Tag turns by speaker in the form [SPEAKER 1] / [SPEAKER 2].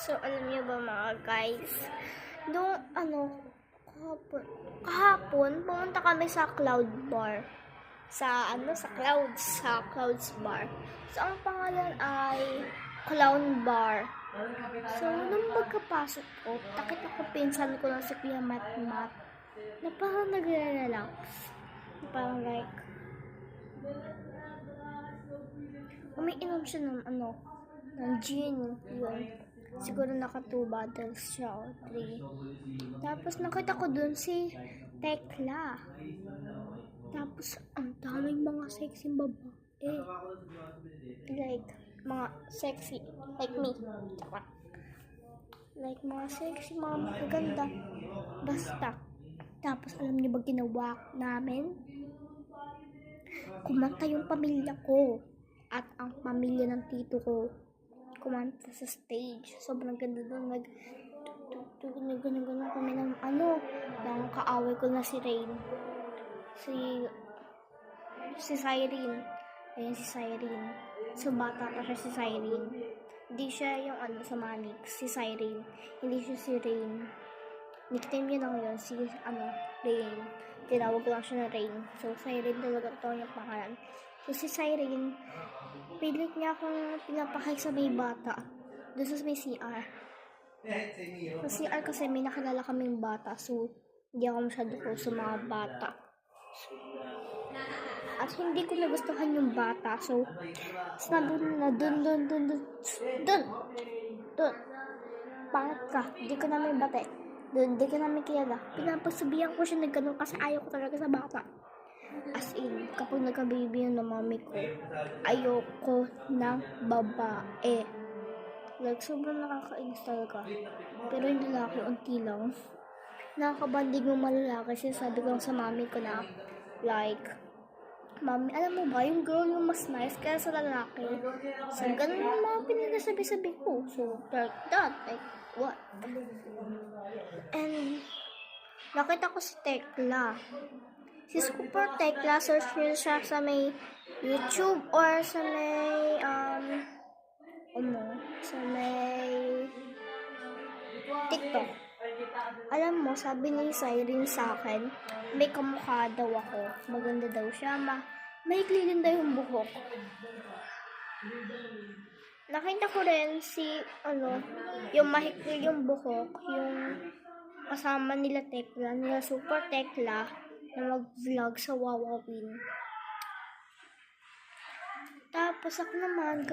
[SPEAKER 1] So, alam niyo ba mga guys, noong kahapon, pumunta kami sa Cloud Bar. Sa Clouds Bar. So, ang pangalan ay Clown Bar. So, nung pagkapasok ko, takit ako pinsan ko lang si Kuya Mat na parang nagre-relax. Na parang like, umiinom siya ng gin, yun. Siguro naka 2 bottles siya o 3. Tapos nakita ko dun si Tekla. Tapos ang daming mga sexy babae. Like, mga sexy. Like me. Like, mga sexy, mga magaganda. Basta. Tapos alam niyo ba ginawa namin? Kumanta yung pamilya ko. At ang pamilya ng tito ko. Kumanta sa stage. Sobrang ganda doon. Ganun kami ng ng kaaway ko na si Rain. Si Cyrene. Ayun si Cyrene. So, bata pa siya si Cyrene. Hindi siya yung sa Manix. Si Cyrene. Hindi siya si Rain. Nickname niya lang yun. Si, Rain. Tinawag lang siya na Rain. So, Cyrene talaga ito yung pangalan. So, si Cyrene, pilit niya akong pinapakay sa may bata. Doon sa may CR. Sa CR kasi may nakilala kaming bata. So, hindi ako masyado ko sa mga bata. At hindi ko nagustuhan yung bata. So, sinabi na dun. Pangat ka. Hindi ko namin bate. Hindi ko namin kilala. Pinapagsabihan ko siya na ganun kasi ayaw ko talaga sa bata. As in, kapag nagka-baby yun ng mami ko, ayoko ng babae. Like, sobrang nakakainis talaga. Pero yung lalaki, unti lang. Nakakabanding yung malalaki. Kasi sabi ko sa mami ko na, like, mami, alam mo ba, yung girl yung mas nice kaya sa lalaki. So, ganun yung mga pinagsasabi-sabi ko. So, like that. Like, what? And, nakita ko si Tekla. Si Super Tekla, search nyo siya sa may YouTube or sa may, sa may TikTok. Alam mo, sabi ni Cyrene sa akin, may kamukha daw ako. Maganda daw siya, maikli din daw yung buhok. Nakita ko rin si, yung mahikli yung buhok, yung kasama nila Tekla, nila Super Tekla, na mag-vlog sa Wawawin. Tapos ako naman,